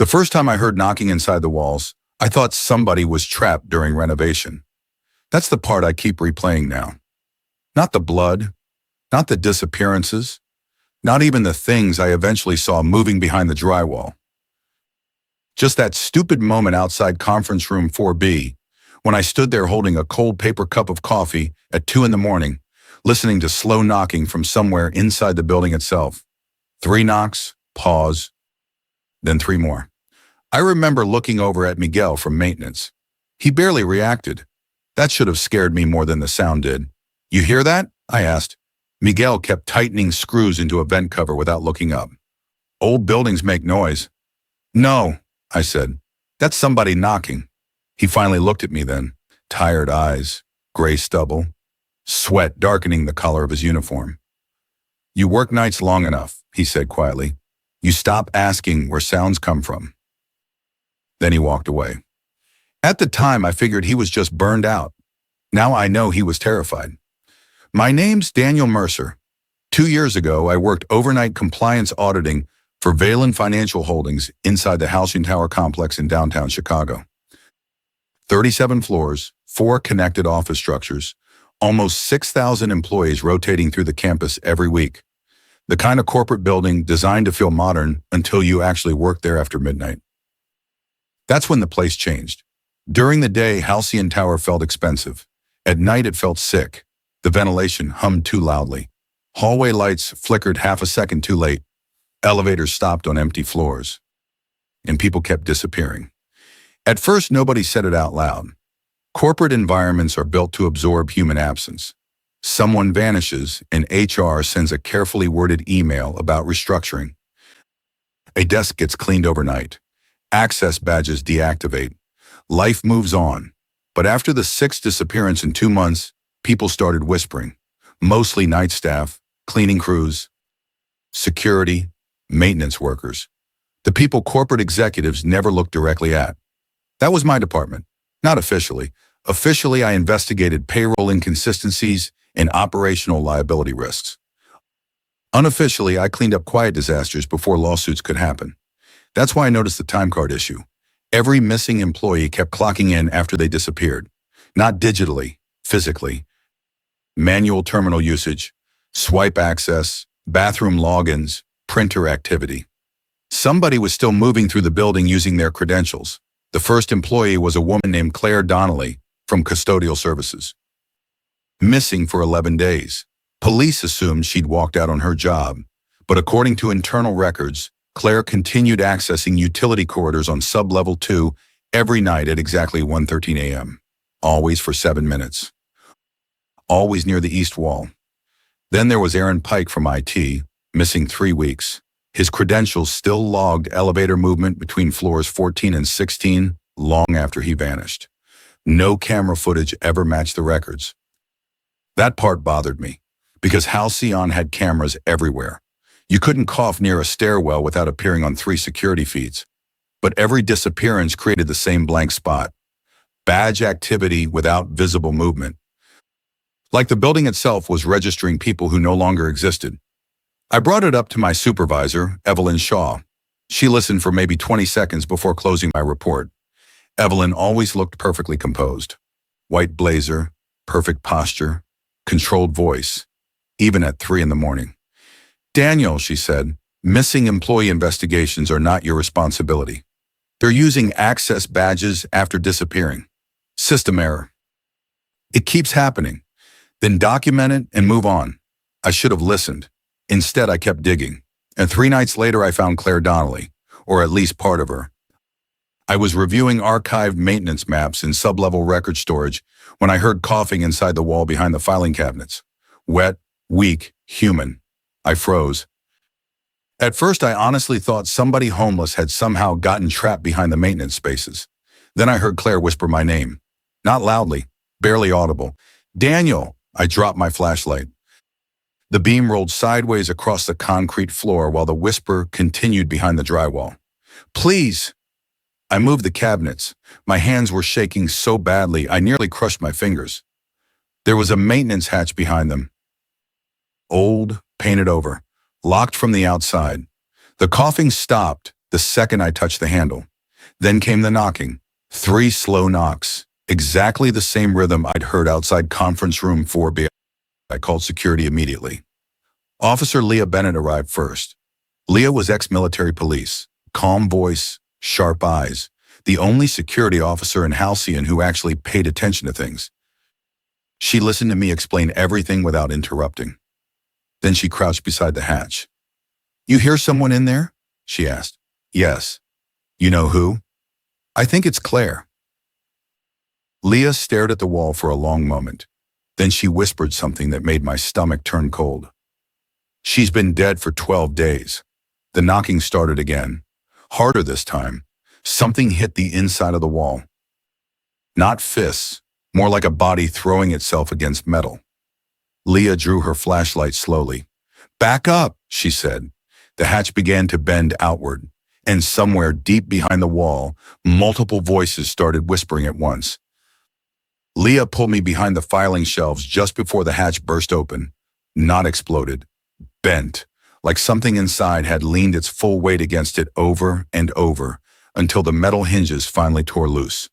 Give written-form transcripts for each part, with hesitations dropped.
The first time I heard knocking inside the walls, I thought somebody was trapped during renovation. That's the part I keep replaying now. Not the blood, not the disappearances, not even the things I eventually saw moving behind the drywall. Just that stupid moment outside conference room 4B, when I stood there holding a cold paper cup of coffee at 2 in the morning, listening to slow knocking from somewhere inside the building itself. 3 knocks, pause, then 3 more. I remember looking over at Miguel from maintenance. He barely reacted. That should have scared me more than the sound did. "You hear that?" I asked. Miguel kept tightening screws into a vent cover without looking up. "Old buildings make noise." "No," I said. "That's somebody knocking." He finally looked at me then. Tired eyes, gray stubble, sweat darkening the color of his uniform. "You work nights long enough," he said quietly. "You stop asking where sounds come from." Then he walked away. At the time, I figured he was just burned out. Now I know he was terrified. My name's Daniel Mercer. 2 years ago, I worked overnight compliance auditing for Valen Financial Holdings inside the Halcyon Tower complex in downtown Chicago. 37 floors, 4 connected office structures, almost 6,000 employees rotating through the campus every week. The kind of corporate building designed to feel modern until you actually work there after midnight. That's when the place changed. During the day, Halcyon Tower felt expensive. At night, it felt sick. The ventilation hummed too loudly. Hallway lights flickered half a second too late. Elevators stopped on empty floors. And people kept disappearing. At first, nobody said it out loud. Corporate environments are built to absorb human absence. Someone vanishes, and HR sends a carefully worded email about restructuring. A desk gets cleaned overnight. Access badges deactivate. Life moves on. But after the 6th disappearance in 2 months, people started whispering. Mostly night staff, cleaning crews, security, maintenance workers. The people corporate executives never looked directly at. That was my department. Not officially. Officially, I investigated payroll inconsistencies and operational liability risks. Unofficially, I cleaned up quiet disasters before lawsuits could happen. That's why I noticed the time card issue. Every missing employee kept clocking in after they disappeared. Not digitally, physically. Manual terminal usage, swipe access, bathroom logins, printer activity. Somebody was still moving through the building using their credentials. The first employee was a woman named Claire Donnelly from Custodial Services. Missing for 11 days. Police assumed she'd walked out on her job, but according to internal records, Claire continued accessing utility corridors on sub-level 2 every night at exactly 1:13 a.m., always for 7 minutes. Always near the east wall. Then there was Aaron Pike from IT, missing 3 weeks. His credentials still logged elevator movement between floors 14 and 16 long after he vanished. No camera footage ever matched the records. That part bothered me, because Halcyon had cameras everywhere. You couldn't cough near a stairwell without appearing on 3 security feeds. But every disappearance created the same blank spot. Badge activity without visible movement. Like the building itself was registering people who no longer existed. I brought it up to my supervisor, Evelyn Shaw. She listened for maybe 20 seconds before closing my report. Evelyn always looked perfectly composed. White blazer, perfect posture, controlled voice, even at 3 in the morning. "Daniel," she said, "missing employee investigations are not your responsibility. They're using access badges after disappearing. System error. It keeps happening. Then document it and move on." I should have listened. Instead, I kept digging. And 3 nights later, I found Claire Donnelly, or at least part of her. I was reviewing archived maintenance maps in sub-level record storage when I heard coughing inside the wall behind the filing cabinets. Wet, weak, human. I froze. At first, I honestly thought somebody homeless had somehow gotten trapped behind the maintenance spaces. Then I heard Claire whisper my name. Not loudly, barely audible. "Daniel!" I dropped my flashlight. The beam rolled sideways across the concrete floor while the whisper continued behind the drywall. "Please!" I moved the cabinets. My hands were shaking so badly I nearly crushed my fingers. There was a maintenance hatch behind them. Old, painted over, locked from the outside. The coughing stopped, the second I touched the handle. Then came the knocking. 3 slow knocks, exactly the same rhythm I'd heard outside conference room 4B. I called security immediately. Officer Leah Bennett arrived first. Leah was ex-military police, calm voice, sharp eyes, the only security officer in Halcyon who actually paid attention to things. She listened to me explain everything without interrupting. Then she crouched beside the hatch. "You hear someone in there?" she asked. "Yes." "You know who?" "I think it's Claire." Leah stared at the wall for a long moment. Then she whispered something that made my stomach turn cold. "She's been dead for 12 days. The knocking started again. Harder this time. Something hit the inside of the wall. Not fists, more like a body throwing itself against metal. Leah drew her flashlight slowly. "Back up," she said. The hatch began to bend outward, and somewhere deep behind the wall, multiple voices started whispering at once. Leah pulled me behind the filing shelves just before the hatch burst open. Not exploded. Bent, like something inside had leaned its full weight against it over and over, until the metal hinges finally tore loose.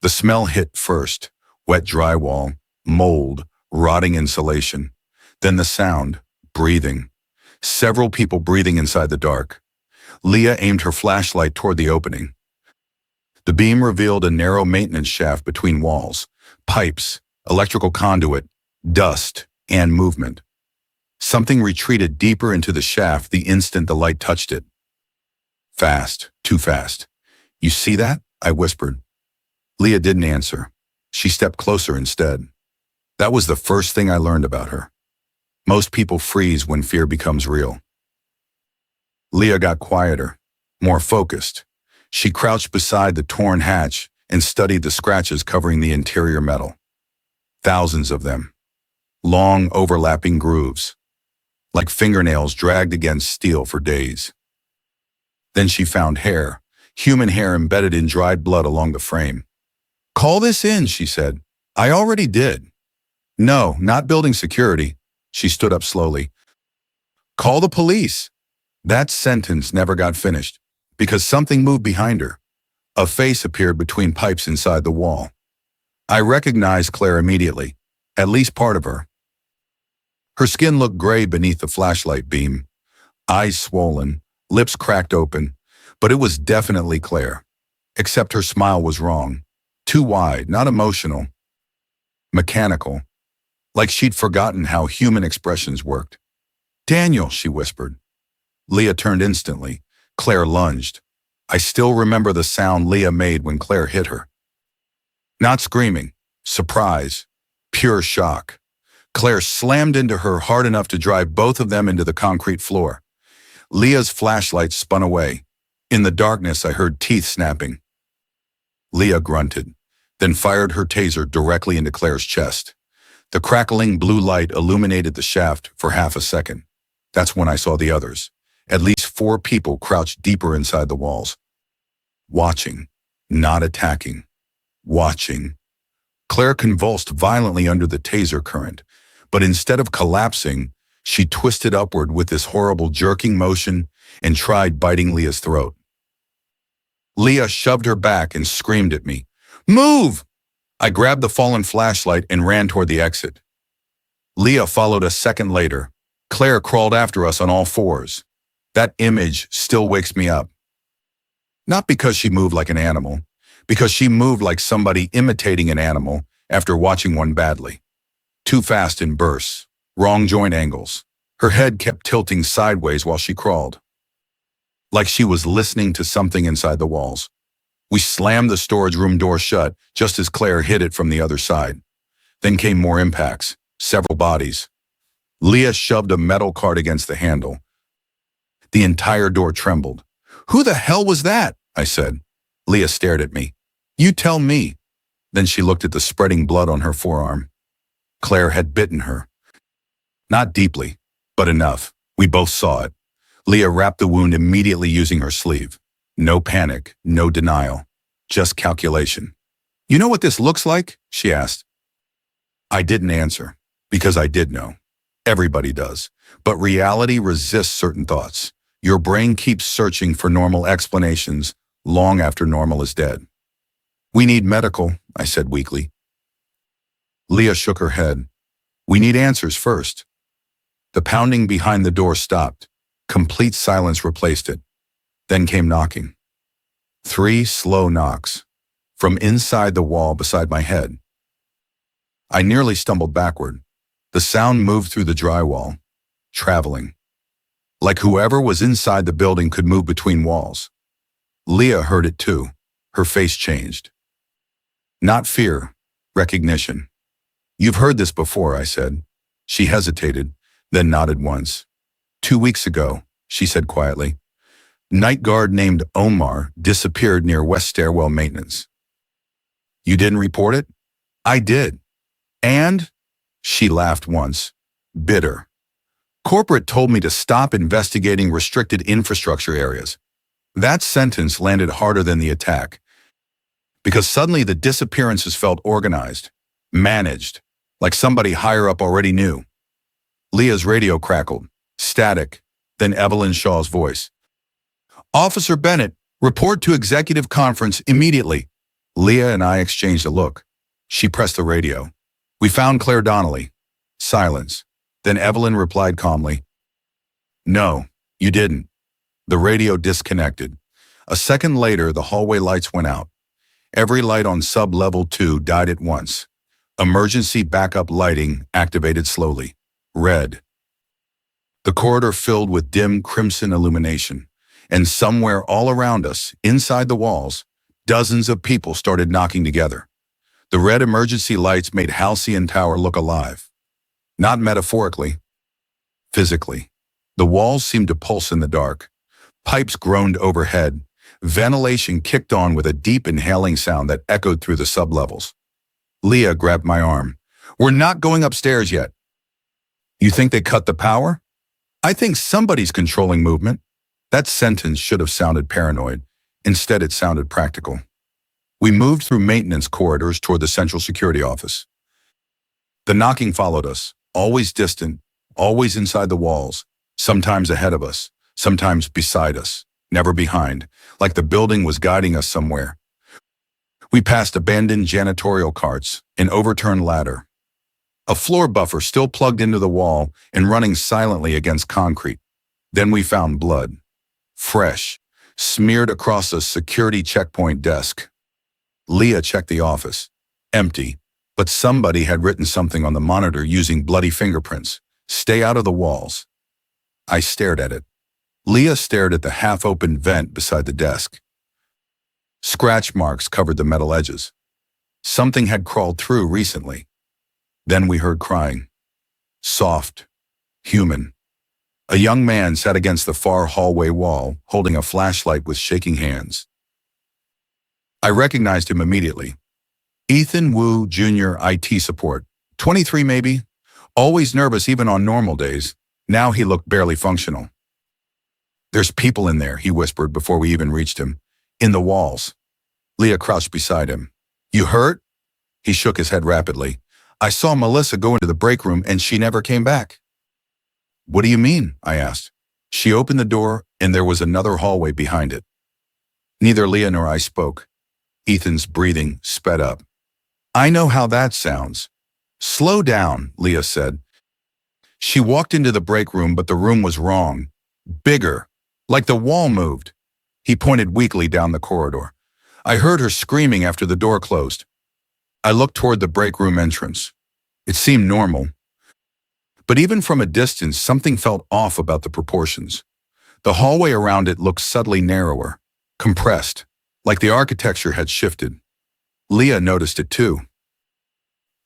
The smell hit first, wet drywall, mold, rotting insulation. Then the sound, breathing. Several people breathing inside the dark. Leah aimed her flashlight toward the opening. The beam revealed a narrow maintenance shaft between walls, pipes, electrical conduit, dust, and movement. Something retreated deeper into the shaft the instant the light touched it. Fast, too fast. "You see that?" I whispered. Leah didn't answer. She stepped closer instead. That was the first thing I learned about her. Most people freeze when fear becomes real. Leah got quieter, more focused. She crouched beside the torn hatch and studied the scratches covering the interior metal. Thousands of them. Long, overlapping grooves, like fingernails dragged against steel for days. Then she found hair, human hair embedded in dried blood along the frame. "Call this in," she said. "I already did." "No, not building security." She stood up slowly. "Call the police." That sentence never got finished, because something moved behind her. A face appeared between pipes inside the wall. I recognized Claire immediately, at least part of her. Her skin looked gray beneath the flashlight beam, eyes swollen, lips cracked open, but it was definitely Claire. Except her smile was wrong. Too wide, not emotional. Mechanical. Like she'd forgotten how human expressions worked. "Daniel," she whispered. Leah turned instantly. Claire lunged. I still remember the sound Leah made when Claire hit her. Not screaming. Surprise. Pure shock. Claire slammed into her hard enough to drive both of them into the concrete floor. Leah's flashlight spun away. In the darkness, I heard teeth snapping. Leah grunted, then fired her taser directly into Claire's chest. The crackling blue light illuminated the shaft for half a second. That's when I saw the others. At least 4 people crouched deeper inside the walls. Watching, not attacking. Watching. Claire convulsed violently under the taser current, but instead of collapsing, she twisted upward with this horrible jerking motion and tried biting Leah's throat. Leah shoved her back and screamed at me. "Move!" I grabbed the fallen flashlight and ran toward the exit. Leah followed a second later. Claire crawled after us on all 4s. That image still wakes me up. Not because she moved like an animal, because she moved like somebody imitating an animal after watching one badly. Too fast in bursts, wrong joint angles. Her head kept tilting sideways while she crawled. Like she was listening to something inside the walls. We slammed the storage room door shut just as Claire hit it from the other side. Then came more impacts, several bodies. Leah shoved a metal cart against the handle. The entire door trembled. "Who the hell was that?" I said. Leah stared at me. "You tell me." Then she looked at the spreading blood on her forearm. Claire had bitten her. Not deeply, but enough. We both saw it. Leah wrapped the wound immediately using her sleeve. No panic, no denial, just calculation. "You know what this looks like?" she asked. I didn't answer, because I did know. Everybody does. But reality resists certain thoughts. Your brain keeps searching for normal explanations long after normal is dead. We need medical, I said weakly. Leah shook her head. We need answers first. The pounding behind the door stopped. Complete silence replaced it. Then came knocking. 3 slow knocks. From inside the wall beside my head. I nearly stumbled backward. The sound moved through the drywall, traveling. Like whoever was inside the building could move between walls. Leah heard it too. Her face changed. Not fear, recognition. You've heard this before, I said. She hesitated, then nodded once. 2 weeks ago, she said quietly. Night guard named Omar disappeared near West Stairwell Maintenance. You didn't report it? I did. And? She laughed once, bitter. Corporate told me to stop investigating restricted infrastructure areas. That sentence landed harder than the attack. Because suddenly the disappearances felt organized, managed, like somebody higher up already knew. Leah's radio crackled, static, then Evelyn Shaw's voice. Officer Bennett, report to executive conference immediately. Leah and I exchanged a look. She pressed the radio. We found Claire Donnelly. Silence. Then Evelyn replied calmly. No, you didn't. The radio disconnected. A second later, the hallway lights went out. Every light on sub-level 2 died at once. Emergency backup lighting activated slowly. Red. The corridor filled with dim crimson illumination. And somewhere all around us, inside the walls, dozens of people started knocking together. The red emergency lights made Halcyon Tower look alive. Not metaphorically, physically. The walls seemed to pulse in the dark. Pipes groaned overhead. Ventilation kicked on with a deep inhaling sound that echoed through the sublevels. Leah grabbed my arm. We're not going upstairs yet. You think they cut the power? I think somebody's controlling movement. That sentence should have sounded paranoid. Instead, it sounded practical. We moved through maintenance corridors toward the central security office. The knocking followed us, always distant, always inside the walls, sometimes ahead of us, sometimes beside us, never behind, like the building was guiding us somewhere. We passed abandoned janitorial carts, an overturned ladder, a floor buffer still plugged into the wall and running silently against concrete. Then we found blood, fresh, smeared across a security checkpoint desk. Leah checked the office. Empty, but somebody had written something on the monitor using bloody fingerprints. Stay out of the walls. I stared at it. Leah stared at the half-open vent beside the desk. Scratch marks covered the metal edges. Something had crawled through recently. Then we heard crying. Soft, human. A young man sat against the far hallway wall, holding a flashlight with shaking hands. I recognized him immediately. Ethan Wu, Jr., IT support. 23 maybe. Always nervous even on normal days. Now he looked barely functional. There's people in there, he whispered before we even reached him. In the walls. Leah crouched beside him. You hurt? He shook his head rapidly. I saw Melissa go into the break room and she never came back. What do you mean? I asked. She opened the door and there was another hallway behind it. Neither Leah nor I spoke. Ethan's breathing sped up. I know how that sounds. Slow down, Leah said. She walked into the break room, but the room was wrong. Bigger, like the wall moved. He pointed weakly down the corridor. I heard her screaming after the door closed. I looked toward the break room entrance. It seemed normal. But even from a distance, something felt off about the proportions. The hallway around it looked subtly narrower, compressed, like the architecture had shifted. Leah noticed it too.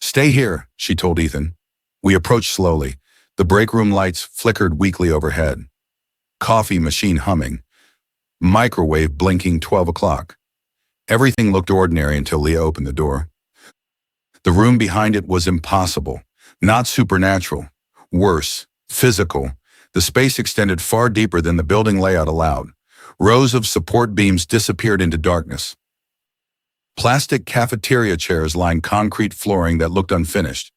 Stay here, she told Ethan. We approached slowly. The break room lights flickered weakly overhead. Coffee machine humming. Microwave blinking 12 o'clock. Everything looked ordinary until Leah opened the door. The room behind it was impossible, not supernatural. Worse, physical. The space extended far deeper than the building layout allowed. Rows of support beams disappeared into darkness. Plastic cafeteria chairs lined concrete flooring that looked unfinished.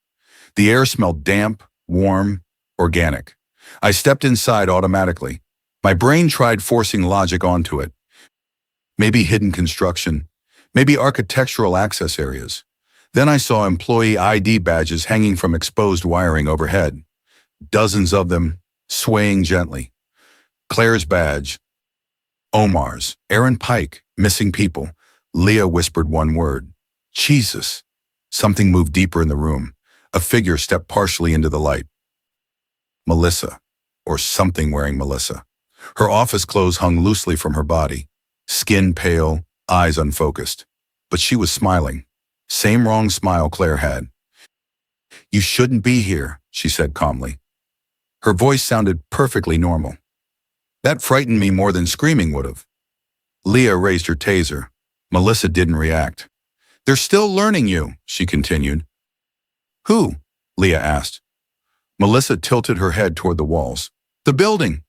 The air smelled damp, warm, organic. I stepped inside automatically. My brain tried forcing logic onto it. Maybe hidden construction, maybe architectural access areas. Then I saw employee ID badges hanging from exposed wiring overhead. Dozens of them, swaying gently. Claire's badge. Omar's. Aaron Pike. Missing people. Leah whispered one word. Jesus. Something moved deeper in the room. A figure stepped partially into the light. Melissa. Or something wearing Melissa. Her office clothes hung loosely from her body. Skin pale, eyes unfocused. But she was smiling. Same wrong smile Claire had. You shouldn't be here, she said calmly. Her voice sounded perfectly normal. That frightened me more than screaming would have. Leah raised her taser. Melissa didn't react. They're still learning you, she continued. Who? Leah asked. Melissa tilted her head toward the walls. The building.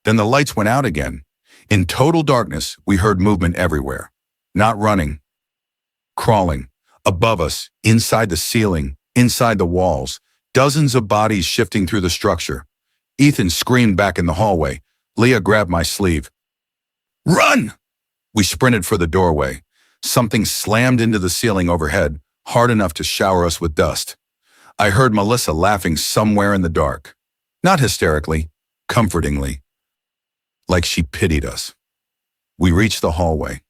Then the lights went out again. In total darkness, we heard movement everywhere. Not running. Crawling. Above us, inside the ceiling, inside the walls, dozens of bodies shifting through the structure. Ethan screamed back in the hallway. Leah grabbed my sleeve. Run! We sprinted for the doorway. Something slammed into the ceiling overhead, hard enough to shower us with dust. I heard Melissa laughing somewhere in the dark. Not hysterically, comfortingly. Like she pitied us. We reached the hallway.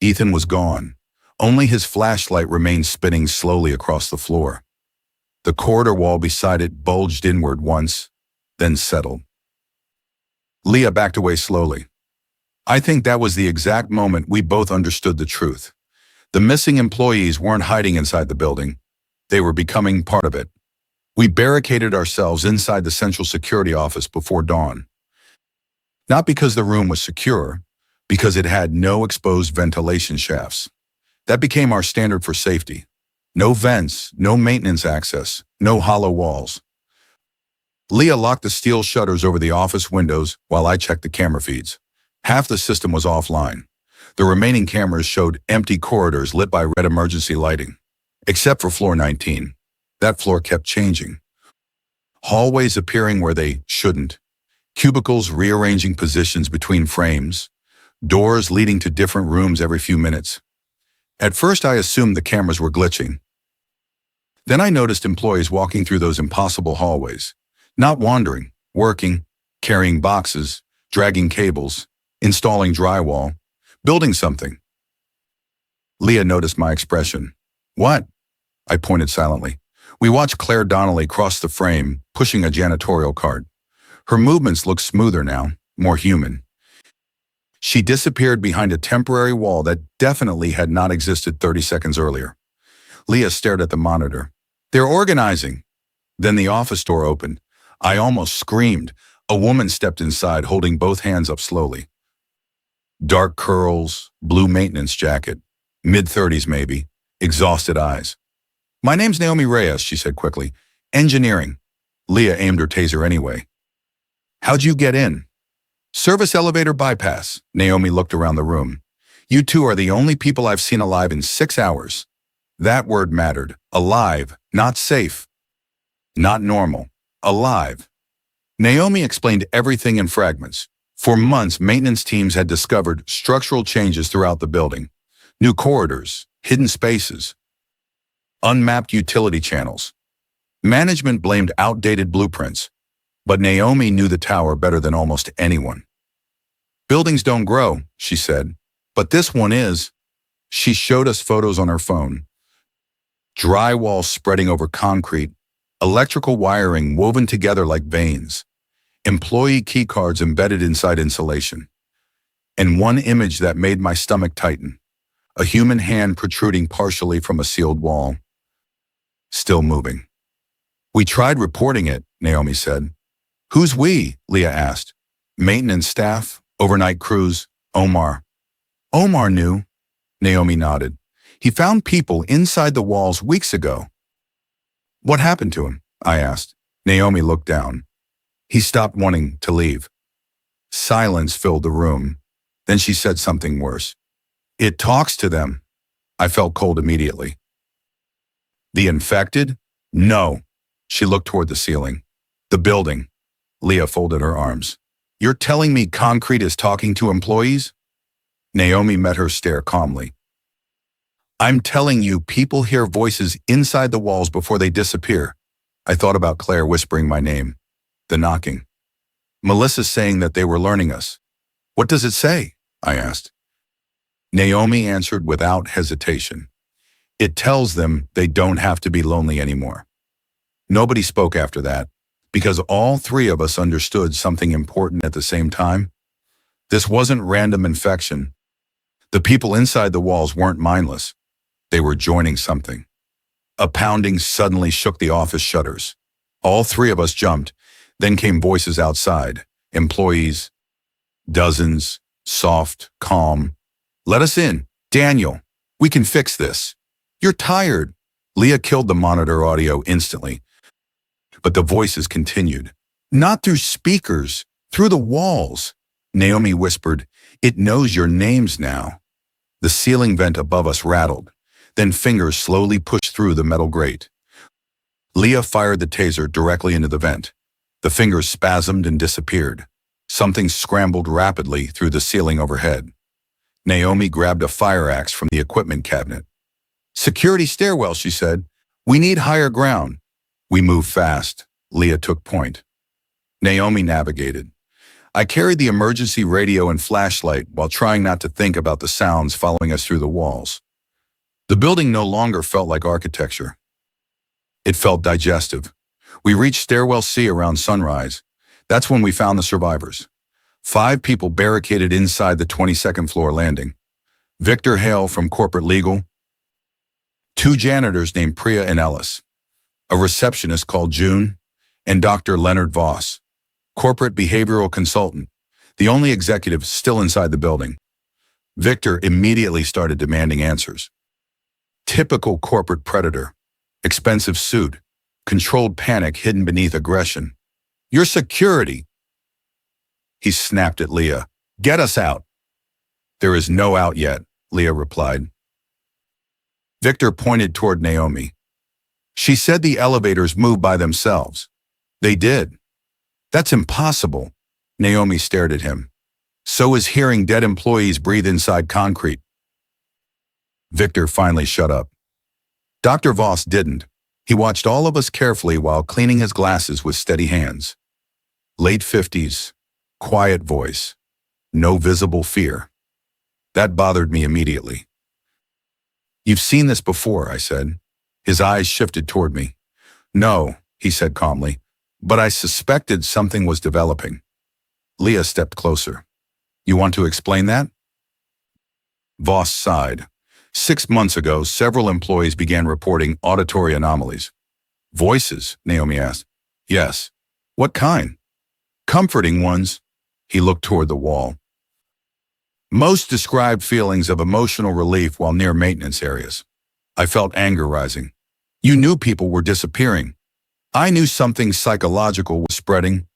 Ethan was gone. Only his flashlight remained spinning slowly across the floor. The corridor wall beside it bulged inward once, then settled. Leah backed away slowly. I think that was the exact moment we both understood the truth. The missing employees weren't hiding inside the building. They were becoming part of it. We barricaded ourselves inside the central security office before dawn. Not because the room was secure, because it had no exposed ventilation shafts. That became our standard for safety. No vents, no maintenance access, no hollow walls. Leah locked the steel shutters over the office windows while I checked the camera feeds. Half the system was offline. The remaining cameras showed empty corridors lit by red emergency lighting. Except for floor 19. That floor kept changing. Hallways appearing where they shouldn't. Cubicles rearranging positions between frames. Doors leading to different rooms every few minutes. At first I assumed the cameras were glitching. Then I noticed employees walking through those impossible hallways. Not wandering, working, carrying boxes, dragging cables, installing drywall, building something. Leah noticed my expression. What? I pointed silently. We watched Claire Donnelly cross the frame, pushing a janitorial cart. Her movements looked smoother now, more human. She disappeared behind a temporary wall that definitely had not existed 30 seconds earlier. Leah stared at the monitor. They're organizing. Then the office door opened. I almost screamed. A woman stepped inside, holding both hands up slowly. Dark curls, blue maintenance jacket, mid-30s maybe, exhausted eyes. My name's Naomi Reyes, she said quickly. Engineering. Leah aimed her taser anyway. How'd you get in? Service elevator bypass. Naomi looked around the room. You two are the only people I've seen alive in 6 hours. That word mattered. Alive, not safe. Not normal. Alive. Naomi explained everything in fragments. For months, maintenance teams had discovered structural changes throughout the building. New corridors, hidden spaces, unmapped utility channels. Management blamed outdated blueprints. But Naomi knew the tower better than almost anyone. Buildings don't grow, she said, but this one is. She showed us photos on her phone. Drywall spreading over concrete, electrical wiring woven together like veins, employee keycards embedded inside insulation. And one image that made my stomach tighten, a human hand protruding partially from a sealed wall. Still moving. We tried reporting it, Naomi said. Who's we? Leah asked. Maintenance staff, overnight crews, Omar. Omar knew. Naomi nodded. He found people inside the walls weeks ago. What happened to him? I asked. Naomi looked down. He stopped wanting to leave. Silence filled the room. Then she said something worse. It talks to them. I felt cold immediately. The infected? No. She looked toward the ceiling. The building. Leah folded her arms. You're telling me concrete is talking to employees? Naomi met her stare calmly. I'm telling you, people hear voices inside the walls before they disappear. I thought about Claire whispering my name, the knocking. Melissa saying that they were learning us. What does it say? I asked. Naomi answered without hesitation. It tells them they don't have to be lonely anymore. Nobody spoke after that, because all three of us understood something important at the same time. This wasn't random infection. The people inside the walls weren't mindless. They were joining something. A pounding suddenly shook the office shutters. All three of us jumped. Then came voices outside. Employees. Dozens. Soft. Calm. Let us in. Daniel. We can fix this. You're tired. Leah killed the monitor audio instantly. But the voices continued. Not through speakers. Through the walls. Naomi whispered, it knows your names now. The ceiling vent above us rattled. Then fingers slowly pushed through the metal grate. Leah fired the taser directly into the vent. The fingers spasmed and disappeared. Something scrambled rapidly through the ceiling overhead. Naomi grabbed a fire axe from the equipment cabinet. Security stairwell, she said. We need higher ground. We moved fast. Leah took point. Naomi navigated. I carried the emergency radio and flashlight while trying not to think about the sounds following us through the walls. The building no longer felt like architecture. It felt digestive. We reached stairwell C around sunrise. That's when we found the survivors. 5 people barricaded inside the 22nd floor landing. Victor Hale from corporate legal. 2 janitors named Priya and Ellis. A receptionist called June. And Dr. Leonard Voss, corporate behavioral consultant, the only executive still inside the building. Victor immediately started demanding answers. Typical corporate predator. Expensive suit. Controlled panic hidden beneath aggression. Your security. He snapped at Leah. Get us out. There is no out yet, Leah replied. Victor pointed toward Naomi. She said the elevators moved by themselves. They did. That's impossible. Naomi stared at him. So is hearing dead employees breathe inside concrete. Victor finally shut up. Dr. Voss didn't. He watched all of us carefully while cleaning his glasses with steady hands. Late 50s, quiet voice, no visible fear. That bothered me immediately. You've seen this before, I said. His eyes shifted toward me. No, he said calmly, but I suspected something was developing. Leah stepped closer. You want to explain that? Voss sighed. 6 months ago, several employees began reporting auditory anomalies. Voices, Naomi asked. Yes. What kind? Comforting ones. He looked toward the wall. Most described feelings of emotional relief while near maintenance areas. I felt anger rising. You knew people were disappearing. I knew something psychological was spreading.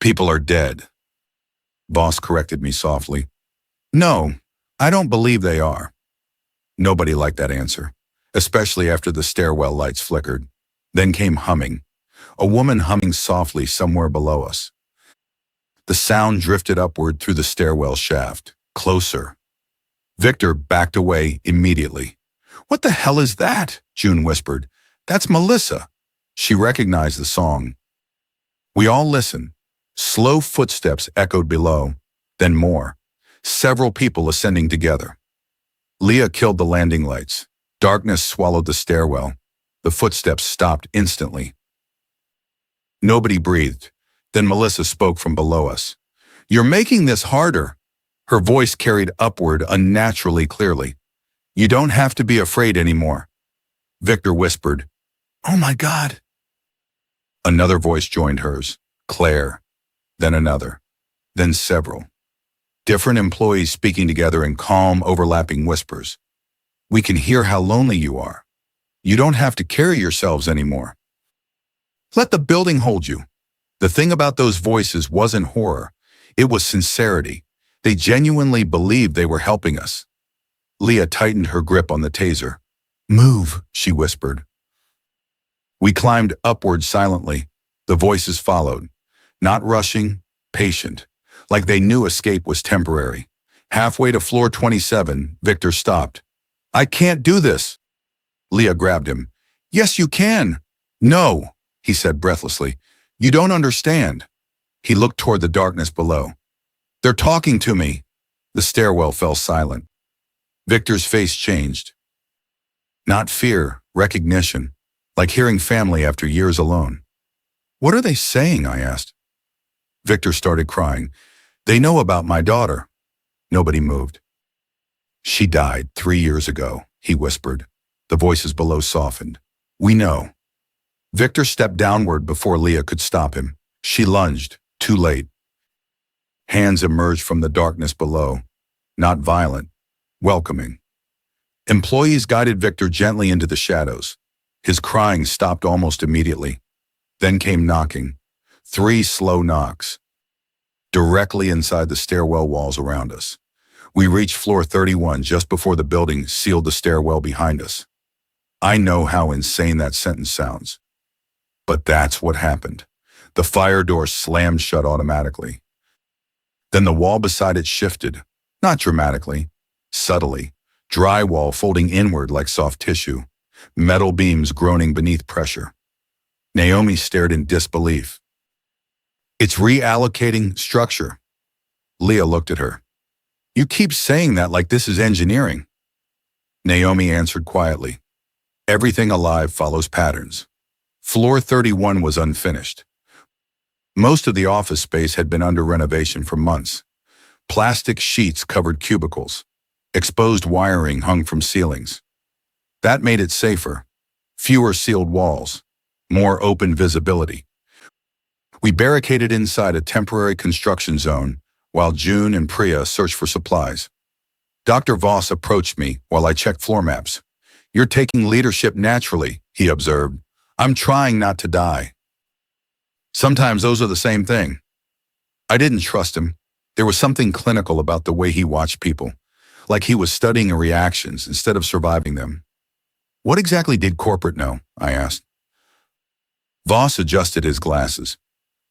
People are dead. Voss corrected me softly. No, I don't believe they are. Nobody liked that answer, especially after the stairwell lights flickered. Then came humming. A woman humming softly somewhere below us. The sound drifted upward through the stairwell shaft, closer. Victor backed away immediately. What the hell is that? June whispered. That's Melissa. She recognized the song. We all listened. Slow footsteps echoed below, then more. Several people ascending together. Leah killed the landing lights. Darkness swallowed the stairwell. The footsteps stopped instantly. Nobody breathed. Then Melissa spoke from below us. You're making this harder. Her voice carried upward unnaturally clearly. You don't have to be afraid anymore. Victor whispered, Oh my God. Another voice joined hers, Claire, then another, then several. Different employees speaking together in calm, overlapping whispers. We can hear how lonely you are. You don't have to carry yourselves anymore. Let the building hold you. The thing about those voices wasn't horror. It was sincerity. They genuinely believed they were helping us. Leah tightened her grip on the taser. Move, she whispered. We climbed upward silently. The voices followed. Not rushing, patient. like they knew escape was temporary. Halfway to floor 27, Victor stopped. "I can't do this." Leah grabbed him. "Yes, you can." "No," he said breathlessly. "You don't understand." He looked toward the darkness below. "They're talking to me." The stairwell fell silent. Victor's face changed. Not fear, recognition, like hearing family after years alone. "What are they saying?" I asked. Victor started crying. "They know about my daughter." Nobody moved. "She died 3 years ago," he whispered. The voices below softened. "We know." Victor stepped downward before Leah could stop him. She lunged, too late. Hands emerged from the darkness below, not violent, welcoming. Employees guided Victor gently into the shadows. His crying stopped almost immediately. Then came knocking. 3 slow knocks. Directly inside the stairwell walls around us. We reached floor 31 just before the building sealed the stairwell behind us. I know how insane that sentence sounds. But that's what happened. The fire door slammed shut automatically. Then the wall beside it shifted, not dramatically, subtly, drywall folding inward like soft tissue, metal beams groaning beneath pressure. Naomi stared in disbelief. "It's reallocating structure." Leah looked at her. "You keep saying that like this is engineering." Naomi answered quietly. "Everything alive follows patterns." Floor 31 was unfinished. Most of the office space had been under renovation for months. Plastic sheets covered cubicles. Exposed wiring hung from ceilings. That made it safer. Fewer sealed walls. More open visibility. We barricaded inside a temporary construction zone while June and Priya searched for supplies. Dr. Voss approached me while I checked floor maps. "You're taking leadership naturally," he observed. "I'm trying not to die." Sometimes those are the same thing. I didn't trust him. There was something clinical about the way he watched people, like he was studying reactions instead of surviving them. "What exactly did corporate know?" I asked. Voss adjusted his glasses.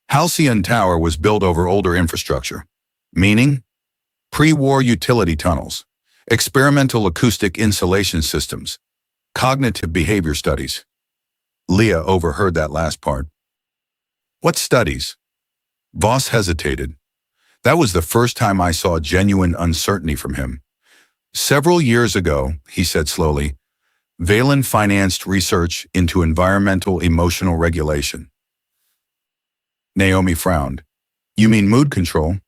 "Halcyon Tower was built over older infrastructure. Meaning? Pre-war utility tunnels, experimental acoustic insulation systems, cognitive behavior studies." Leah overheard that last part. "What studies?" Voss hesitated. That was the first time I saw genuine uncertainty from him. "Several years ago," he said slowly, "Valen financed research into environmental emotional regulation." Naomi frowned. "You mean mood control?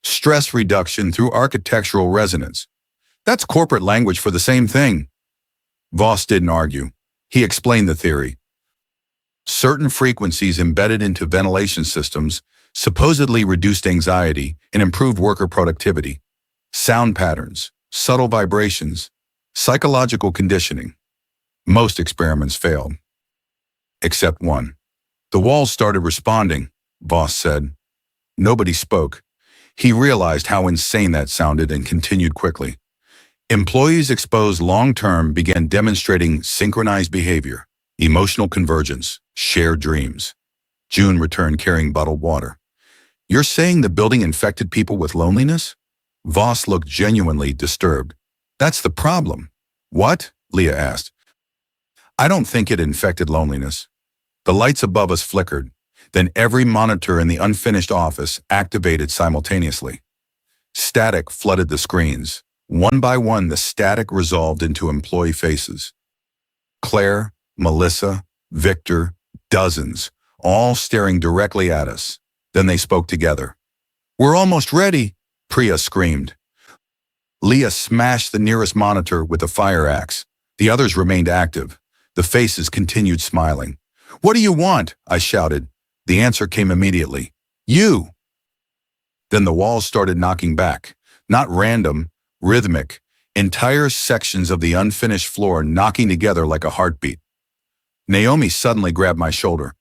Stress reduction through architectural resonance. That's corporate language for the same thing." Voss didn't argue. He explained the theory. Certain frequencies embedded into ventilation systems supposedly reduced anxiety and improved worker productivity. Sound patterns, subtle vibrations, psychological conditioning. Most experiments failed. Except one. "The walls started responding," Voss said. Nobody spoke. He realized how insane that sounded and continued quickly. "Employees exposed long-term began demonstrating synchronized behavior, emotional convergence, shared dreams." June returned carrying bottled water. "You're saying the building infected people with loneliness?" Voss looked genuinely disturbed. "That's the problem." "What?" Leah asked. "I don't think it infected loneliness." The lights above us flickered. Then every monitor in the unfinished office activated simultaneously. Static flooded the screens. One by one, the static resolved into employee faces. Claire, Melissa, Victor, dozens, all staring directly at us. Then they spoke together. "We're almost ready," Priya screamed. Leah smashed the nearest monitor with a fire axe. The others remained active. The faces continued smiling. "What do you want?" I shouted. The answer came immediately. "You!" Then the walls started knocking back. Not random, rhythmic. Entire sections of the unfinished floor knocking together like a heartbeat. Naomi suddenly grabbed my shoulder.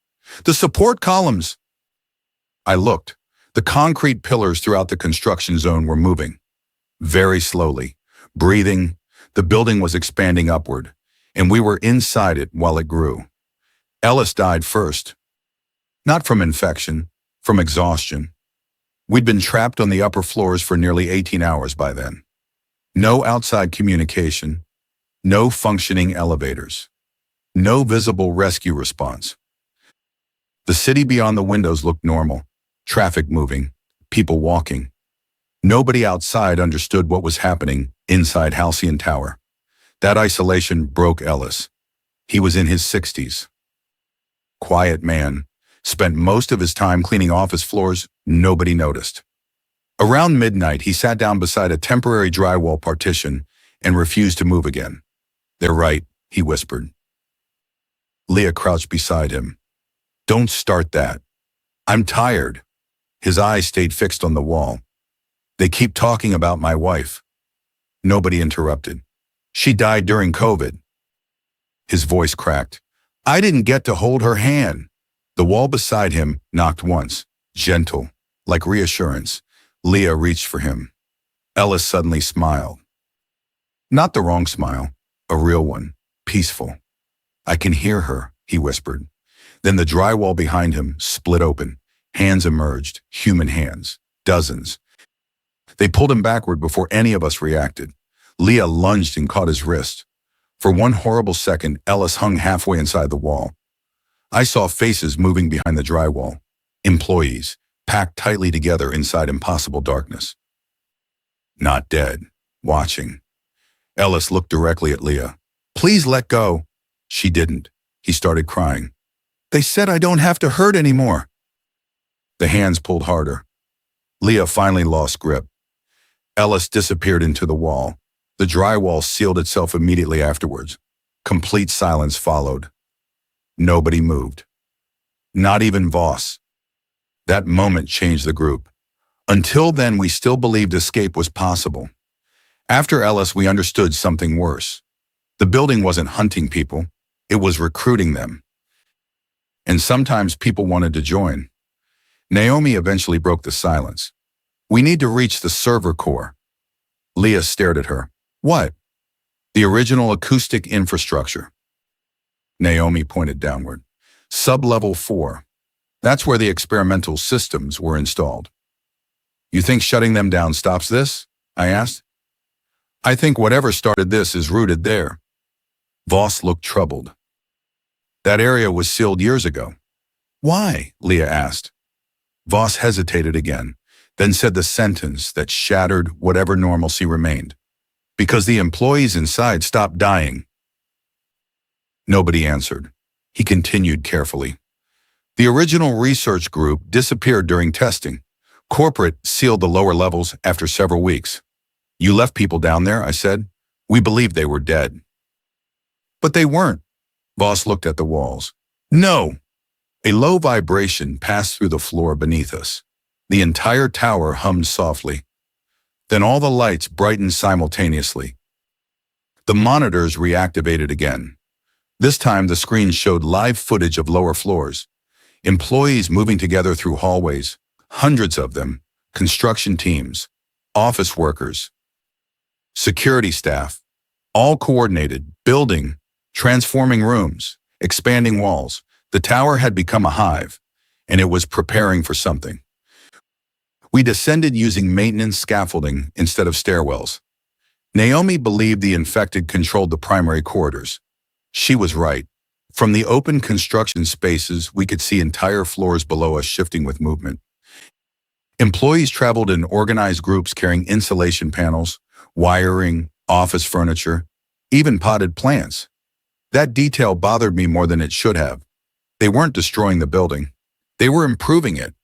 "The support columns!" I looked. The concrete pillars throughout the construction zone were moving. Very slowly. Breathing. The building was expanding upward, and we were inside it while it grew. Ellis died first. Not from infection, from exhaustion. We'd been trapped on the upper floors for nearly 18 hours by then. No outside communication, no functioning elevators, no visible rescue response. The city beyond the windows looked normal, traffic moving, people walking. Nobody outside understood what was happening inside Halcyon Tower. That isolation broke Ellis. He was in his 60s. Quiet man, spent most of his time cleaning office floors, nobody noticed. Around midnight, he sat down beside a temporary drywall partition and refused to move again. "They're right," he whispered. Leah crouched beside him. "Don't start that. I'm tired." His eyes stayed fixed on the wall. "They keep talking about my wife." Nobody interrupted. "She died during COVID." His voice cracked. "I didn't get to hold her hand." The wall beside him knocked once, gentle, like reassurance. Leah reached for him. Ellis suddenly smiled. Not the wrong smile, a real one, peaceful. "I can hear her," he whispered. Then the drywall behind him split open. Hands emerged, human hands, dozens. They pulled him backward before any of us reacted. Leah lunged and caught his wrist. For one horrible second, Ellis hung halfway inside the wall. I saw faces moving behind the drywall. Employees, packed tightly together inside impossible darkness. Not dead, watching. Ellis looked directly at Leah. "Please let go." She didn't. He started crying. "They said I don't have to hurt anymore." The hands pulled harder. Leah finally lost grip. Ellis disappeared into the wall. The drywall sealed itself immediately afterwards. Complete silence followed. Nobody moved. Not even Voss. That moment changed the group. Until then, we still believed escape was possible. After Ellis, we understood something worse. The building wasn't hunting people. It was recruiting them. And sometimes people wanted to join. Naomi eventually broke the silence. "We need to reach the server core." Leah stared at her. "What?" "The original acoustic infrastructure." Naomi pointed downward. "Sub-level 4. That's where the experimental systems were installed." "You think shutting them down stops this?" I asked. "I think whatever started this is rooted there." Voss looked troubled. "That area was sealed years ago." "Why?" Leah asked. Voss hesitated again, then said the sentence that shattered whatever normalcy remained. "Because the employees inside stopped dying." Nobody answered. He continued carefully. "The original research group disappeared during testing. Corporate sealed the lower levels after several weeks." "You left people down there," I said. "We believed they were dead." "But they weren't." Voss looked at the walls. "No." A low vibration passed through the floor beneath us. The entire tower hummed softly. Then all the lights brightened simultaneously. The monitors reactivated again. This time the screen showed live footage of lower floors. Employees moving together through hallways, hundreds of them, construction teams, office workers, security staff, all coordinated, building, transforming rooms, expanding walls. The tower had become a hive, and it was preparing for something. We descended using maintenance scaffolding instead of stairwells. Naomi believed the infected controlled the primary corridors. She was right. From the open construction spaces, we could see entire floors below us shifting with movement. Employees traveled in organized groups carrying insulation panels, wiring, office furniture, even potted plants. That detail bothered me more than it should have. They weren't destroying the building. They were improving it,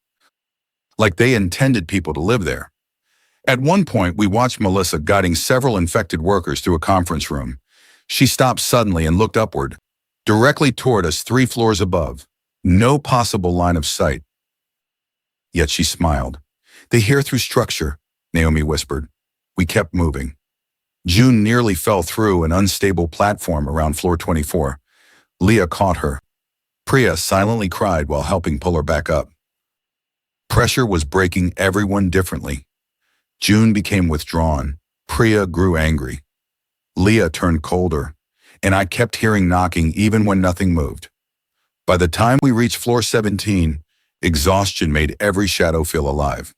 like they intended people to live there. At one point, we watched Melissa guiding several infected workers through a conference room. She stopped suddenly and looked upward, directly toward us 3 floors above. No possible line of sight. Yet she smiled. "They hear through structure," Naomi whispered. We kept moving. June nearly fell through an unstable platform around floor 24. Leah caught her. Priya silently cried while helping pull her back up. Pressure was breaking everyone differently. June became withdrawn. Priya grew angry. Leah turned colder, and I kept hearing knocking even when nothing moved. By the time we reached floor 17, exhaustion made every shadow feel alive.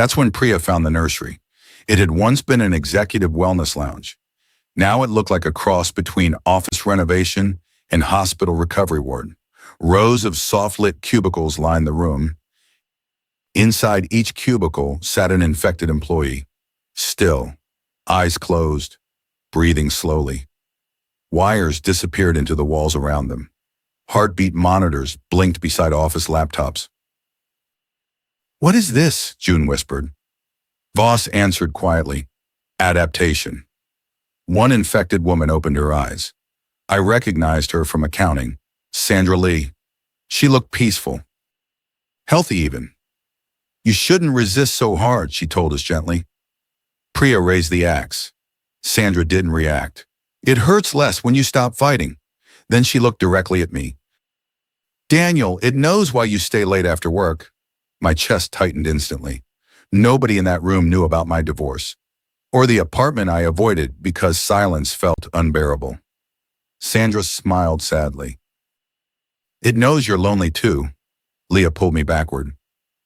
That's when Priya found the nursery. It had once been an executive wellness lounge. Now it looked like a cross between office renovation and hospital recovery ward. Rows of soft-lit cubicles lined the room. Inside each cubicle sat an infected employee, still, eyes closed, breathing slowly. Wires disappeared into the walls around them. Heartbeat monitors blinked beside office laptops. "What is this?" June whispered. Voss answered quietly, "Adaptation." One infected woman opened her eyes. I recognized her from accounting, Sandra Lee. She looked peaceful, healthy even. "You shouldn't resist so hard," she told us gently. Priya raised the axe. Sandra didn't react. "It hurts less when you stop fighting." Then she looked directly at me. "Daniel, it knows why you stay late after work." My chest tightened instantly. Nobody in that room knew about my divorce, or the apartment I avoided because silence felt unbearable. Sandra smiled sadly. "It knows you're lonely too." Leah pulled me backward.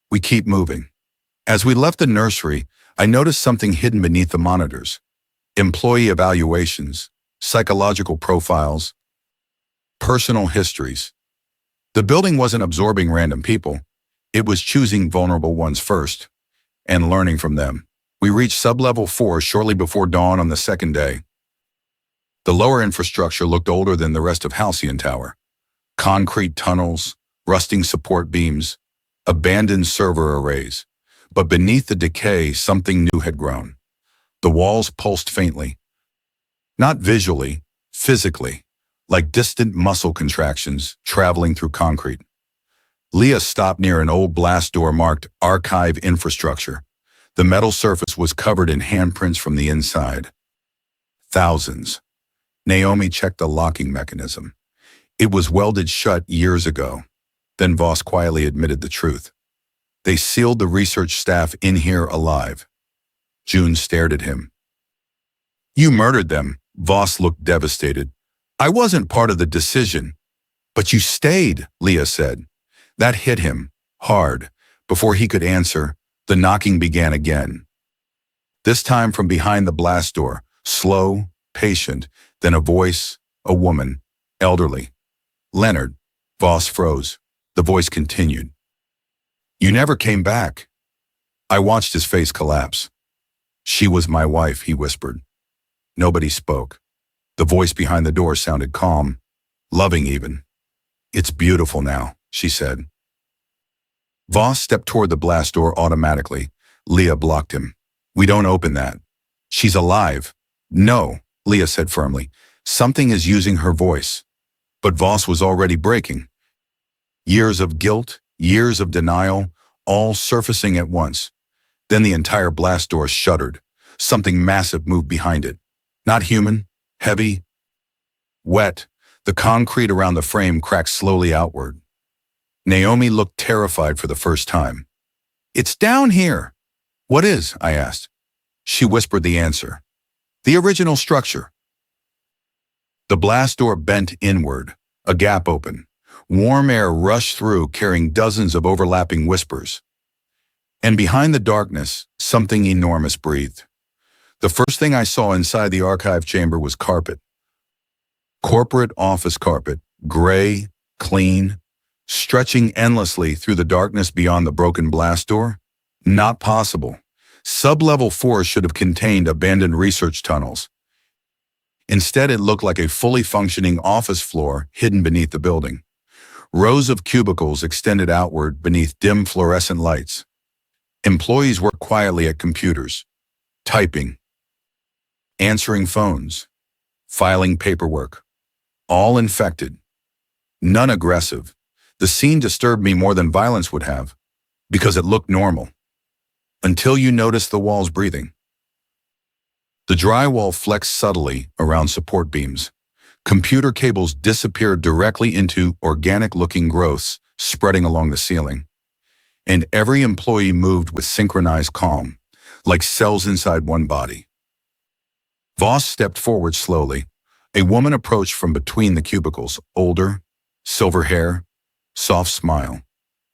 We keep moving. As we left the nursery, I noticed something hidden beneath the monitors. Employee evaluations, psychological profiles, personal histories. The building wasn't absorbing random people. It was choosing vulnerable ones first and learning from them. We reached sub-level 4 shortly before dawn on the second day. The lower infrastructure looked older than the rest of Halcyon Tower. Concrete tunnels, rusting support beams, abandoned server arrays. But beneath the decay, something new had grown. The walls pulsed faintly. Not visually, physically, like distant muscle contractions traveling through concrete. Leah stopped near an old blast door marked Archive Infrastructure. The metal surface was covered in handprints from the inside. Thousands. Naomi checked the locking mechanism. It was welded shut years ago. Then Voss quietly admitted the truth. They sealed the research staff in here alive. June stared at him. "You murdered them." Voss looked devastated. "I wasn't part of the decision." "But you stayed," Leah said. That hit him, hard. Before he could answer, the knocking began again. This time from behind the blast door, slow, patient, then a voice, a woman, elderly. "Leonard." Voss froze. The voice continued. "You never came back." I watched his face collapse. "She was my wife," he whispered. Nobody spoke. The voice behind the door sounded calm, loving even. "It's beautiful now," she said. Voss stepped toward the blast door automatically. Leah blocked him. "We don't open that. She's alive." "No," Leah said firmly. "Something is using her voice." But Voss was already breaking. Years of guilt, years of denial, all surfacing at once. Then the entire blast door shuddered. Something massive moved behind it. Not human, heavy, wet. The concrete around the frame cracked slowly outward. Naomi looked terrified for the first time. "It's down here." "What is?" I asked. She whispered the answer. "The original structure." The blast door bent inward. A gap opened. Warm air rushed through, carrying dozens of overlapping whispers. And behind the darkness, something enormous breathed. The first thing I saw inside the archive chamber was carpet. Corporate office carpet, gray, clean, stretching endlessly through the darkness beyond the broken blast door. Not possible. Sub-level 4 should have contained abandoned research tunnels. Instead, it looked like a fully functioning office floor hidden beneath the building. Rows of cubicles extended outward beneath dim fluorescent lights. Employees worked quietly at computers, typing, answering phones, filing paperwork. All infected. None aggressive. The scene disturbed me more than violence would have, because it looked normal. Until you noticed the walls breathing. The drywall flexed subtly around support beams. Computer cables disappeared directly into organic-looking growths spreading along the ceiling. And every employee moved with synchronized calm, like cells inside one body. Voss stepped forward slowly. A woman approached from between the cubicles, older, silver hair, soft smile.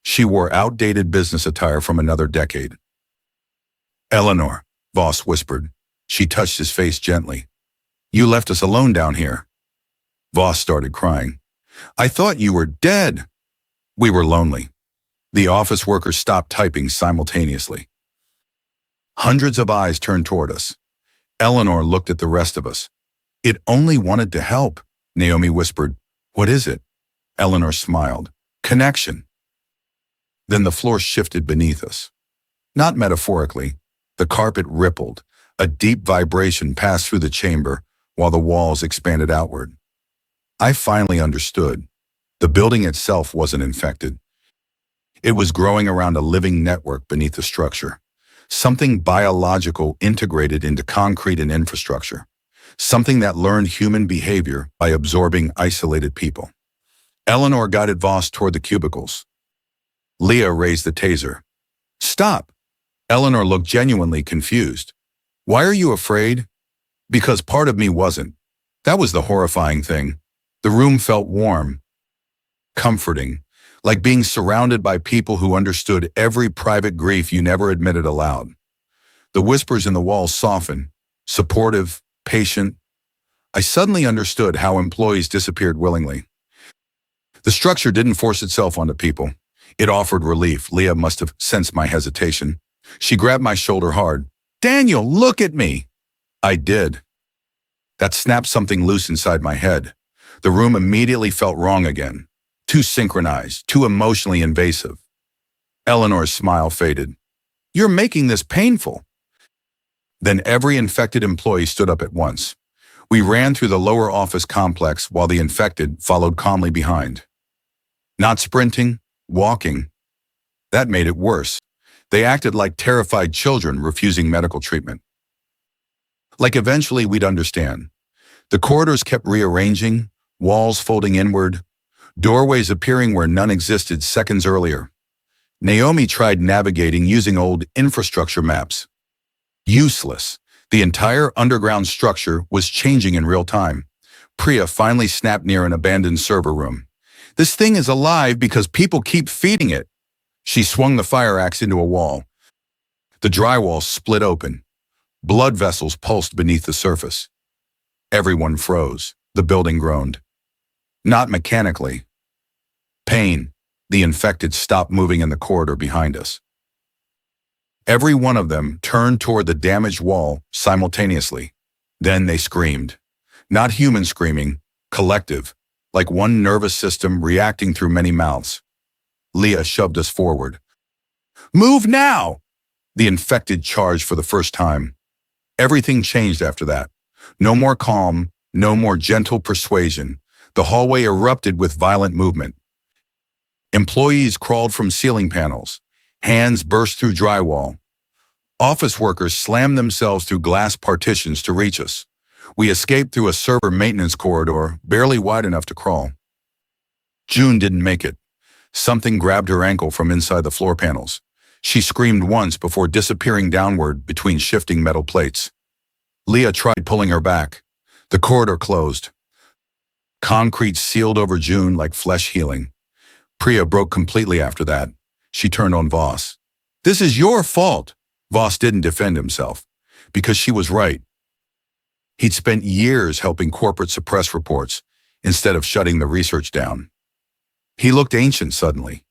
She wore outdated business attire from another decade. Eleanor, Voss whispered. She touched his face gently. You left us alone down here. Voss started crying. I thought you were dead. We were lonely. The office workers stopped typing simultaneously. Hundreds of eyes turned toward us. Eleanor looked at the rest of us. It only wanted to help, Naomi whispered. What is it? Eleanor smiled. Connection. Then the floor shifted beneath us. Not metaphorically. The carpet rippled. A deep vibration passed through the chamber while the walls expanded outward. I finally understood. The building itself wasn't infected. It was growing around a living network beneath the structure. Something biological integrated into concrete and infrastructure. Something that learned human behavior by absorbing isolated people. Eleanor guided Voss toward the cubicles. Leah raised the taser. Stop! Eleanor looked genuinely confused. Why are you afraid? Because part of me wasn't. That was the horrifying thing. The room felt warm, comforting, like being surrounded by people who understood every private grief you never admitted aloud. The whispers in the walls softened, supportive, patient. I suddenly understood how employees disappeared willingly. The structure didn't force itself onto people. It offered relief. Leah must have sensed my hesitation. She grabbed my shoulder hard. Daniel, look at me! I did. That snapped something loose inside my head. The room immediately felt wrong again. Too synchronized, too emotionally invasive. Eleanor's smile faded. You're making this painful. Then every infected employee stood up at once. We ran through the lower office complex while the infected followed calmly behind. Not sprinting, walking. That made it worse. They acted like terrified children refusing medical treatment. Like eventually we'd understand. The corridors kept rearranging, walls folding inward, doorways appearing where none existed seconds earlier. Naomi tried navigating using old infrastructure maps. Useless. The entire underground structure was changing in real time. Priya finally snapped near an abandoned server room. This thing is alive because people keep feeding it. She swung the fire axe into a wall. The drywall split open. Blood vessels pulsed beneath the surface. Everyone froze. The building groaned. Not mechanically. Pain. The infected stopped moving in the corridor behind us. Every one of them turned toward the damaged wall simultaneously. Then they screamed. Not human screaming, collective, like one nervous system reacting through many mouths. Leah shoved us forward. Move now! The infected charged for the first time. Everything changed after that. No more calm, no more gentle persuasion. The hallway erupted with violent movement. Employees crawled from ceiling panels. Hands burst through drywall. Office workers slammed themselves through glass partitions to reach us. We escaped through a server maintenance corridor, barely wide enough to crawl. June didn't make it. Something grabbed her ankle from inside the floor panels. She screamed once before disappearing downward between shifting metal plates. Leah tried pulling her back. The corridor closed. Concrete sealed over June like flesh healing. Priya broke completely after that. She turned on Voss. This is your fault. Voss didn't defend himself, because she was right. He'd spent years helping corporate suppress reports instead of shutting the research down. He looked ancient suddenly.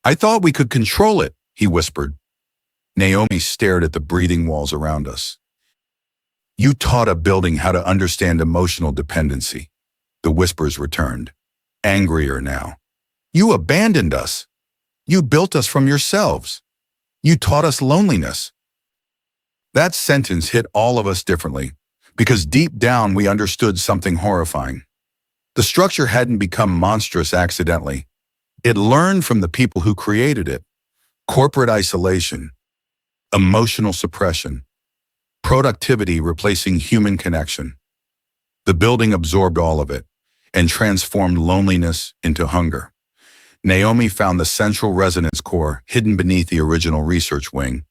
I thought we could control it, he whispered. Naomi stared at the breathing walls around us. You taught a building how to understand emotional dependency. The whispers returned, angrier now. You abandoned us. You built us from yourselves. You taught us loneliness. That sentence hit all of us differently, because deep down we understood something horrifying. The structure hadn't become monstrous accidentally. It learned from the people who created it. Corporate isolation, emotional suppression, productivity replacing human connection. The building absorbed all of it and transformed loneliness into hunger. Naomi found the central resonance core hidden beneath the original research wing.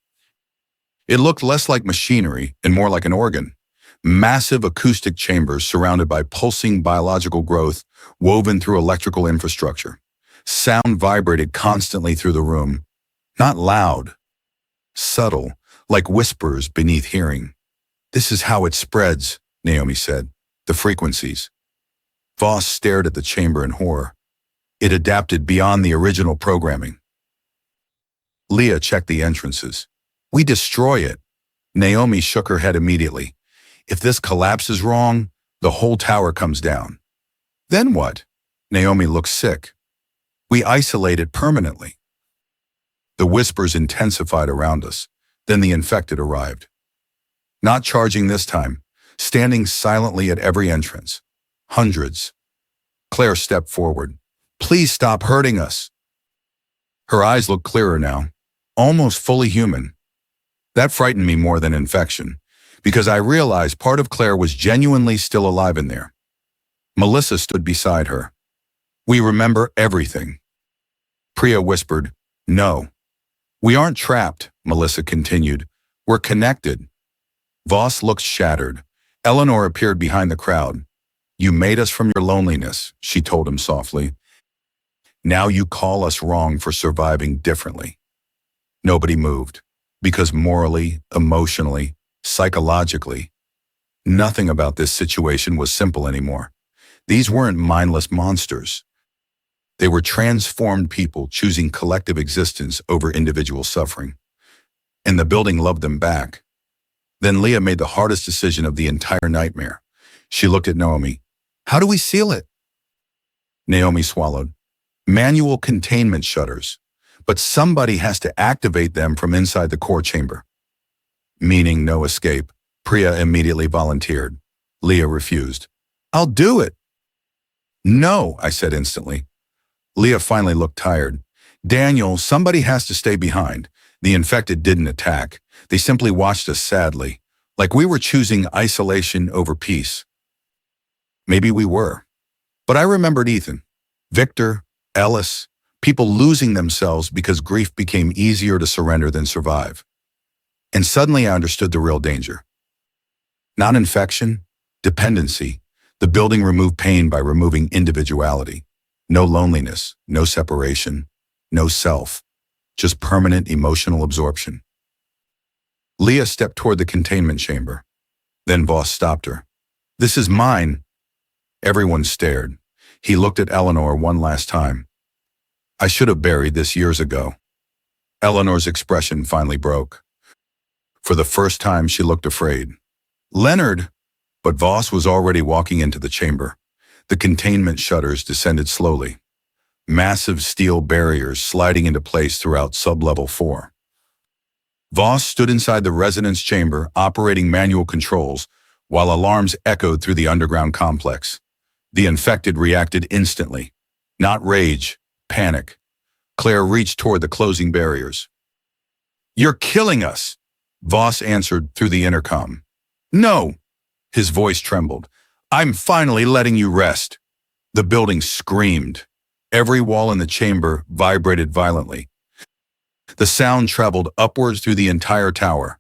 It looked less like machinery and more like an organ. Massive acoustic chambers surrounded by pulsing biological growth woven through electrical infrastructure. Sound vibrated constantly through the room. Not loud, subtle, like whispers beneath hearing. This is how it spreads, Naomi said. The frequencies. Voss stared at the chamber in horror. It adapted beyond the original programming. Leah checked the entrances. We destroy it. Naomi shook her head immediately. If this collapses wrong, the whole tower comes down. Then what? Naomi looked sick. We isolate it permanently. The whispers intensified around us. Then the infected arrived. Not charging this time, standing silently at every entrance. Hundreds. Claire stepped forward. Please stop hurting us. Her eyes looked clearer now, almost fully human. That frightened me more than infection, because I realized part of Claire was genuinely still alive in there. Melissa stood beside her. We remember everything. Priya whispered, No. We aren't trapped, Melissa continued. We're connected. Voss looked shattered. Eleanor appeared behind the crowd. You made us from your loneliness, she told him softly. Now you call us wrong for surviving differently. Nobody moved, because morally, emotionally, psychologically, nothing about this situation was simple anymore. These weren't mindless monsters. They were transformed people choosing collective existence over individual suffering. And the building loved them back. Then Leah made the hardest decision of the entire nightmare. She looked at Naomi. How do we seal it? Naomi swallowed. Manual containment shutters. But somebody has to activate them from inside the core chamber. Meaning no escape. Priya immediately volunteered. Leah refused. I'll do it. No, I said instantly. Leah finally looked tired. Daniel, somebody has to stay behind. The infected didn't attack. They simply watched us sadly, like we were choosing isolation over peace. Maybe we were. But I remembered Ethan, Victor, Ellis, people losing themselves because grief became easier to surrender than survive. And suddenly I understood the real danger. Not infection, dependency. The building removed pain by removing individuality. No loneliness, no separation, no self, just permanent emotional absorption. Leah stepped toward the containment chamber. Then Voss stopped her. This is mine. Everyone stared. He looked at Eleanor one last time. I should have buried this years ago. Eleanor's expression finally broke. For the first time, she looked afraid. Leonard! But Voss was already walking into the chamber. The containment shutters descended slowly. Massive steel barriers sliding into place throughout sub-level 4. Voss stood inside the resonance chamber, operating manual controls, while alarms echoed through the underground complex. The infected reacted instantly. Not rage, panic. Claire reached toward the closing barriers. You're killing us, Voss answered through the intercom. No, his voice trembled. I'm finally letting you rest. The building screamed. Every wall in the chamber vibrated violently. The sound traveled upwards through the entire tower.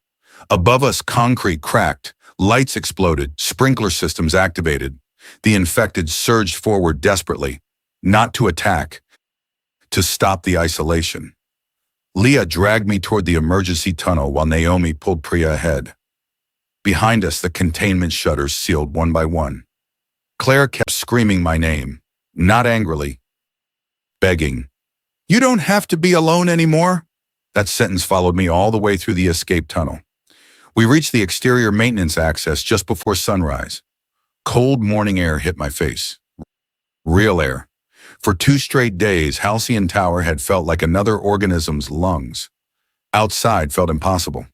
Above us, concrete cracked, lights exploded, sprinkler systems activated. The infected surged forward desperately, not to attack, to stop the isolation. Leah dragged me toward the emergency tunnel while Naomi pulled Priya ahead. Behind us, the containment shutters sealed one by one. Claire kept screaming my name, not angrily, begging. You don't have to be alone anymore. That sentence followed me all the way through the escape tunnel. We reached the exterior maintenance access just before sunrise. Cold morning air hit my face. Real air. For 2 straight days, Halcyon Tower had felt like another organism's lungs. Outside felt impossible.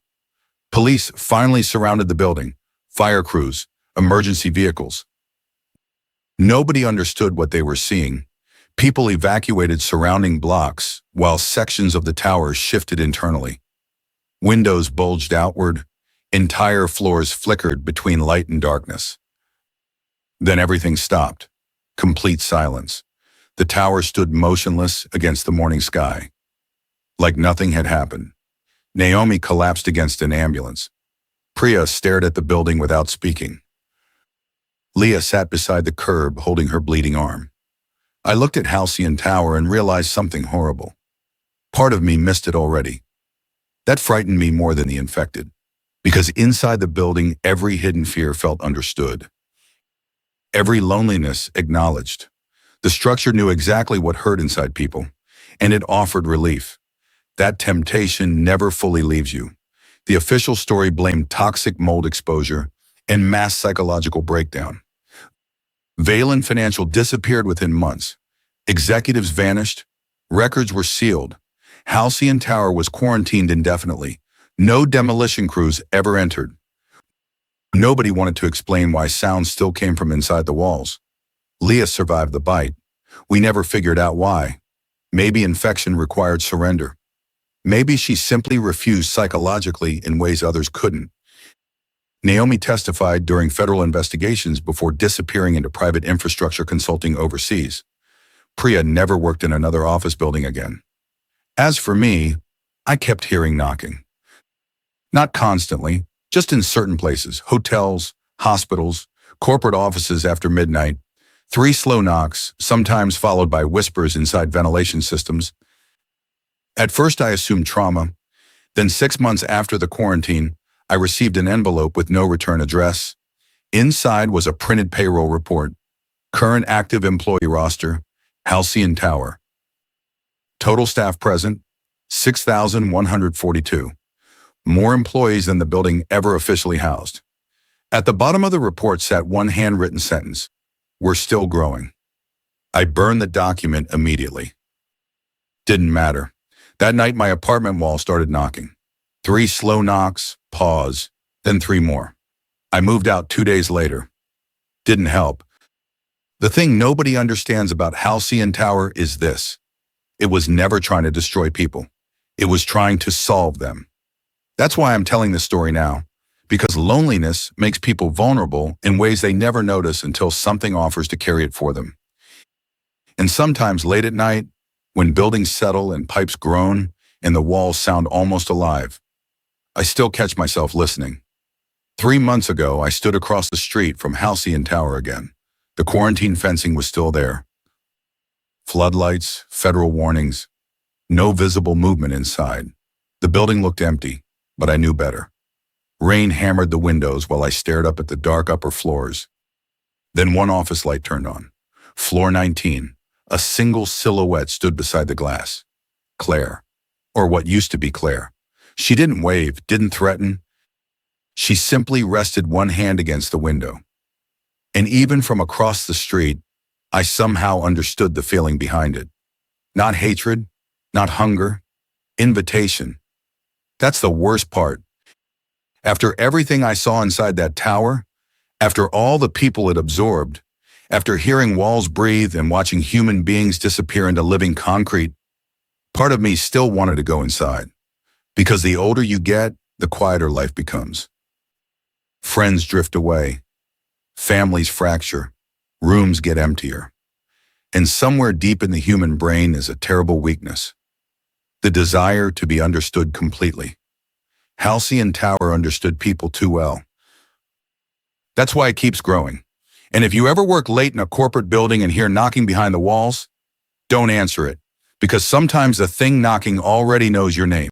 Police finally surrounded the building. Fire crews, emergency vehicles. Nobody understood what they were seeing. People evacuated surrounding blocks, while sections of the tower shifted internally. Windows bulged outward. Entire floors flickered between light and darkness. Then everything stopped. Complete silence. The tower stood motionless against the morning sky. Like nothing had happened. Naomi collapsed against an ambulance. Priya stared at the building without speaking. Leah sat beside the curb holding her bleeding arm. I looked at Halcyon Tower and realized something horrible. Part of me missed it already. That frightened me more than the infected, because inside the building, every hidden fear felt understood. Every loneliness acknowledged. The structure knew exactly what hurt inside people, and it offered relief. That temptation never fully leaves you. The official story blamed toxic mold exposure and mass psychological breakdown. Valen Financial disappeared within months. Executives vanished. Records were sealed. Halcyon Tower was quarantined indefinitely. No demolition crews ever entered. Nobody wanted to explain why sounds still came from inside the walls. Leah survived the bite. We never figured out why. Maybe infection required surrender. Maybe she simply refused psychologically in ways others couldn't. Naomi testified during federal investigations before disappearing into private infrastructure consulting overseas. Priya never worked in another office building again. As for me, I kept hearing knocking. Not constantly, just in certain places, hotels, hospitals, corporate offices after midnight. 3 slow knocks, sometimes followed by whispers inside ventilation systems. At first I assumed trauma. Then 6 months after the quarantine, I received an envelope with no return address. Inside was a printed payroll report. Current active employee roster, Halcyon Tower. Total staff present, 6,142. More employees than the building ever officially housed. At the bottom of the report sat one handwritten sentence: "We're still growing." I burned the document immediately. Didn't matter. That night my apartment wall started knocking. 3 slow knocks, pause, then 3 more. I moved out 2 days later. Didn't help. The thing nobody understands about Halcyon Tower is this: it was never trying to destroy people. It was trying to solve them. That's why I'm telling this story now, because loneliness makes people vulnerable in ways they never notice until something offers to carry it for them. And sometimes late at night, when buildings settle and pipes groan and the walls sound almost alive, I still catch myself listening. 3 months ago, I stood across the street from Halcyon Tower again. The quarantine fencing was still there. Floodlights, federal warnings, no visible movement inside. The building looked empty, but I knew better. Rain hammered the windows while I stared up at the dark upper floors. Then one office light turned on. Floor 19, a single silhouette stood beside the glass. Claire, or what used to be Claire. She didn't wave, didn't threaten. She simply rested one hand against the window. And even from across the street, I somehow understood the feeling behind it. Not hatred, not hunger, invitation. That's the worst part. After everything I saw inside that tower, after all the people it absorbed, after hearing walls breathe and watching human beings disappear into living concrete, part of me still wanted to go inside. Because the older you get, the quieter life becomes. Friends drift away. Families fracture. Rooms get emptier. And somewhere deep in the human brain is a terrible weakness: the desire to be understood completely. Halcyon Tower understood people too well. That's why it keeps growing. And if you ever work late in a corporate building and hear knocking behind the walls, don't answer it, because sometimes the thing knocking already knows your name.